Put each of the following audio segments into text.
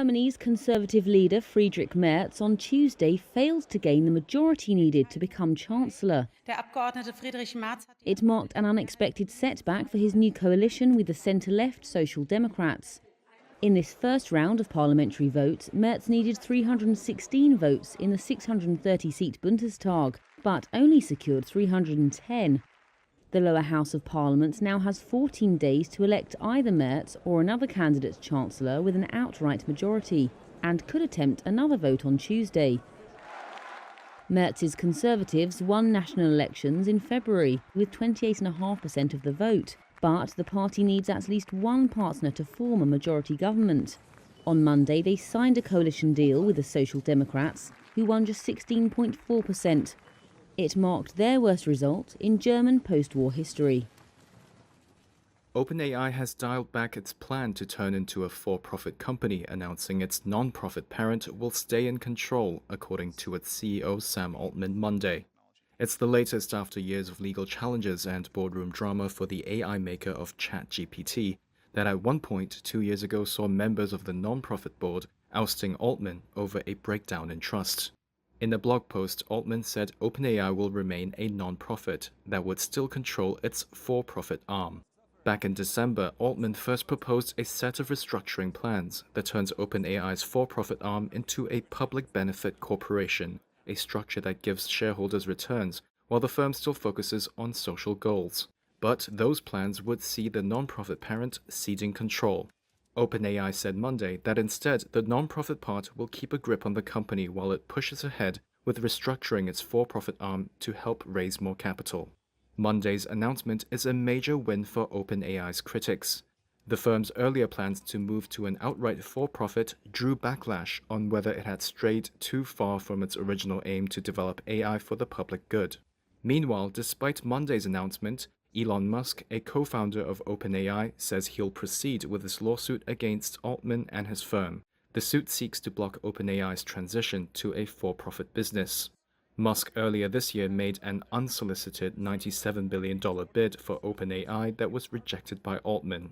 Germany's conservative leader Friedrich Merz on Tuesday failed to gain the majority needed to become chancellor. It marked an unexpected setback for his new coalition with the centre-left Social Democrats. In this first round of parliamentary votes, Merz needed 316 votes in the 630-seat Bundestag, but only secured 310. The lower house of parliament now has 14 days to elect either Merz or another candidate chancellor with an outright majority, and could attempt another vote on Tuesday. Merz's Conservatives won national elections in February with 28.5% of the vote, but the party needs at least one partner to form a majority government. On Monday, they signed a coalition deal with the Social Democrats, who won just 16.4%. It marked their worst result in German post-war history. OpenAI has dialed back its plan to turn into a for-profit company, announcing its non-profit parent will stay in control, according to its CEO Sam Altman Monday. It's the latest after years of legal challenges and boardroom drama for the AI maker of ChatGPT that at one point 2 years ago saw members of the non-profit board ousting Altman over a breakdown in trust. In a blog post, Altman said OpenAI will remain a non-profit that would still control its for-profit arm. Back in December, Altman first proposed a set of restructuring plans that turns OpenAI's for-profit arm into a public benefit corporation, a structure that gives shareholders returns while the firm still focuses on social goals. But those plans would see the non-profit parent ceding control. OpenAI said Monday that instead the non-profit part will keep a grip on the company while it pushes ahead with restructuring its for-profit arm to help raise more capital. Monday's announcement is a major win for OpenAI's critics. The firm's earlier plans to move to an outright for-profit drew backlash on whether it had strayed too far from its original aim to develop AI for the public good. Meanwhile, despite Monday's announcement, Elon Musk, a co-founder of OpenAI, says he'll proceed with his lawsuit against Altman and his firm. The suit seeks to block OpenAI's transition to a for-profit business. Musk earlier this year made an unsolicited $97 billion bid for OpenAI that was rejected by Altman.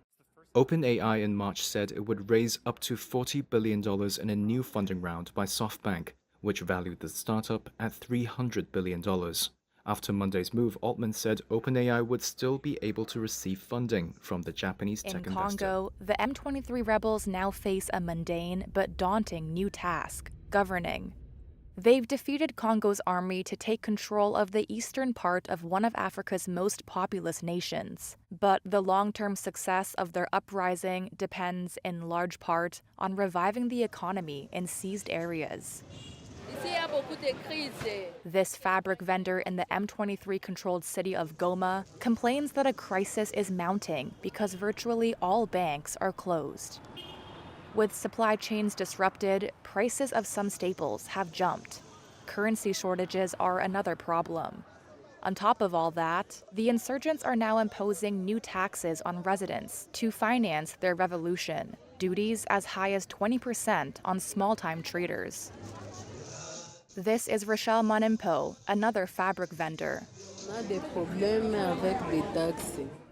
OpenAI in March said it would raise up to $40 billion in a new funding round by SoftBank, which valued the startup at $300 billion. After Monday's move, Altman said OpenAI would still be able to receive funding from the Japanese tech investor. In Congo, the M23 rebels now face a mundane but daunting new task: governing. They've defeated Congo's army to take control of the eastern part of one of Africa's most populous nations. But the long-term success of their uprising depends in large part on reviving the economy in seized areas. This fabric vendor in the M23-controlled city of Goma complains that a crisis is mounting because virtually all banks are closed. With supply chains disrupted, prices of some staples have jumped. Currency shortages are another problem. On top of all that, the insurgents are now imposing new taxes on residents to finance their revolution, duties as high as 20% on small-time traders. This is Rochelle Monimpo, another fabric vendor.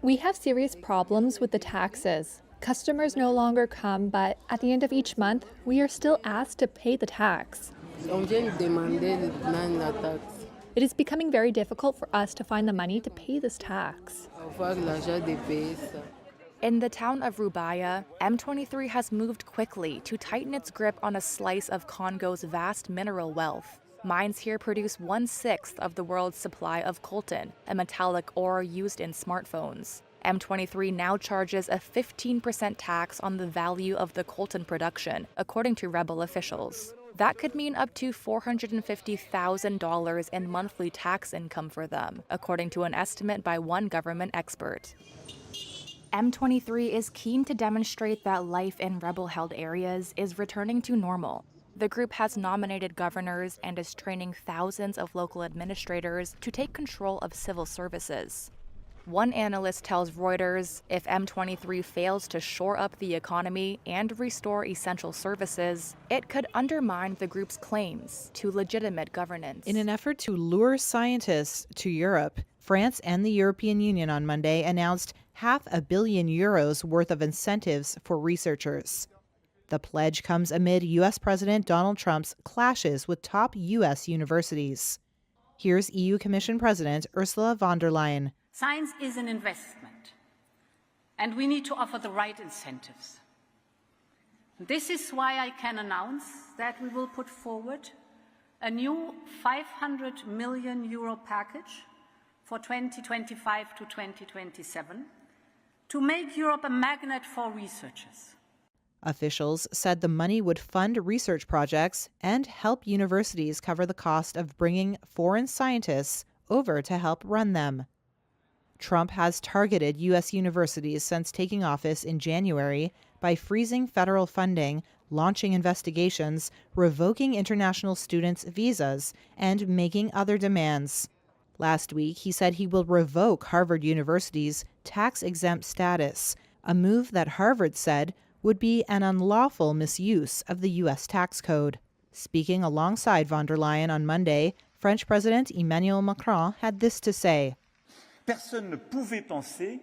We have serious problems with the taxes. Customers no longer come, but at the end of each month, we are still asked to pay the tax. It is becoming very difficult for us to find the money to pay this tax. In the town of Rubaya, M23 has moved quickly to tighten its grip on a slice of Congo's vast mineral wealth. Mines here produce 1/6 of the world's supply of coltan, a metallic ore used in smartphones. M23 now charges a 15% tax on the value of the coltan production, according to rebel officials. That could mean up to $450,000 in monthly tax income for them, according to an estimate by one government expert. M23 is keen to demonstrate that life in rebel-held areas is returning to normal. The group has nominated governors and is training thousands of local administrators to take control of civil services. One analyst tells Reuters if M23 fails to shore up the economy and restore essential services, it could undermine the group's claims to legitimate governance. In an effort to lure scientists to Europe, France and the European Union on Monday announced €500 million worth of incentives for researchers. The pledge comes amid U.S. President Donald Trump's clashes with top U.S. universities. Here's EU Commission President Ursula von der Leyen. Science is an investment, and we need to offer the right incentives. This is why I can announce that we will put forward a new €500 million package for 2025 to 2027 to make Europe a magnet for researchers. Officials said the money would fund research projects and help universities cover the cost of bringing foreign scientists over to help run them. Trump has targeted U.S. universities since taking office in January by freezing federal funding, launching investigations, revoking international students' visas, and making other demands. Last week, he said he will revoke Harvard University's tax-exempt status, a move that Harvard said would be an unlawful misuse of the U.S. tax code. Speaking alongside von der Leyen on Monday, French President Emmanuel Macron had this to say. Personne ne pouvait penser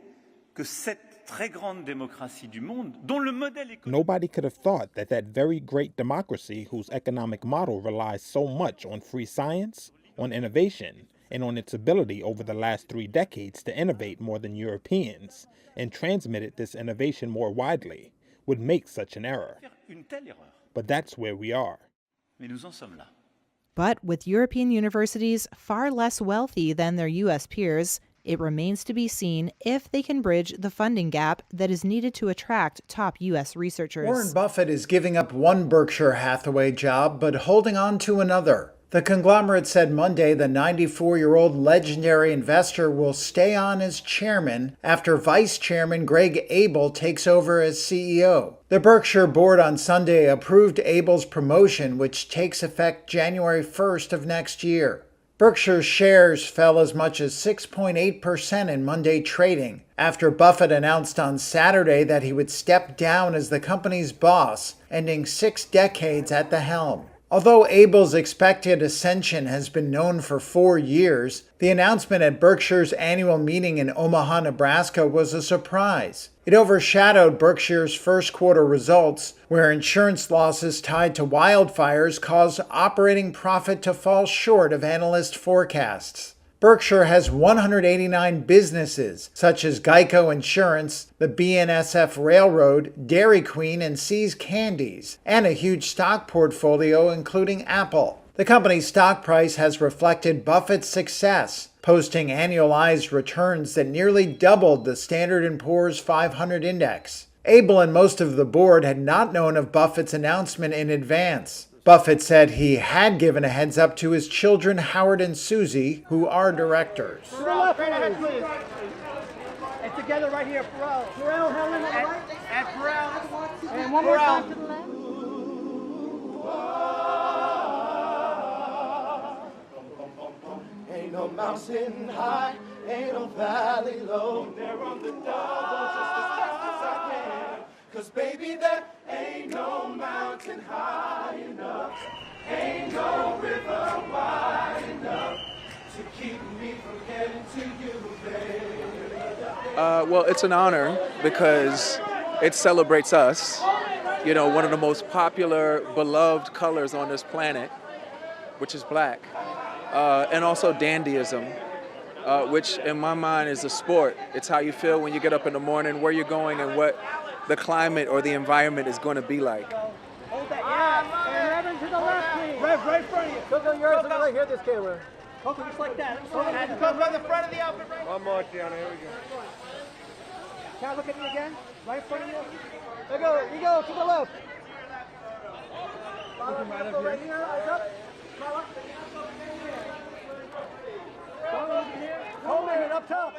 que cette très grande démocratie du monde, dont le modèle économique... Nobody could have thought that that very great democracy whose economic model relies so much on free science, on innovation, and on its ability over the last 3 decades to innovate more than Europeans and transmitted this innovation more widely, would make such an error. But that's where we are. But with European universities far less wealthy than their U.S. peers, it remains to be seen if they can bridge the funding gap that is needed to attract top U.S. researchers. Warren Buffett is giving up one Berkshire Hathaway job, but holding on to another. The conglomerate said Monday the 94-year-old legendary investor will stay on as chairman after Vice Chairman Greg Abel takes over as CEO. The Berkshire board on Sunday approved Abel's promotion, which takes effect January 1st of next year. Berkshire's shares fell as much as 6.8% in Monday trading after Buffett announced on Saturday that he would step down as the company's boss, ending 6 decades at the helm. Although Abel's expected ascension has been known for 4 years, the announcement at Berkshire's annual meeting in Omaha, Nebraska was a surprise. It overshadowed Berkshire's first quarter results, where insurance losses tied to wildfires caused operating profit to fall short of analyst forecasts. Berkshire has 189 businesses, such as Geico Insurance, the BNSF Railroad, Dairy Queen, and See's Candies, and a huge stock portfolio including Apple. The company's stock price has reflected Buffett's success, posting annualized returns that nearly doubled the Standard & Poor's 500 index. Abel and most of the board had not known of Buffett's announcement in advance. Buffett said he had given a heads up to his children Howard and Susie, who are directors. And together right here, Pharrell. Pharrell, Helen on the right. And Pharrell. And one more time to the left. Ain't no mountain high, ain't no valley low. They're on the double just as fast as I can. 'Cause baby, there ain't no mountain high enough. Ain't no river wide enough to keep me from getting to you, baby. Well, it's an honor because it celebrates us. You know, one of the most popular, beloved colors on this planet, which is black. And also dandyism, which in my mind is a sport. It's how you feel when you get up in the morning, where you're going, and what the climate or the environment is going to be like. Hold that, yeah. And Reverend to the left, please. Rev, right in front of you. Coco, yours, and right here, this camera. Coco, just like that. Coco, on the front of the outfit, right? One more, Tiana, here we go. Can I look at you again? Right in front of you. There you go, you go, to the left. Right here, eyes up. Smile up. Hold it up top.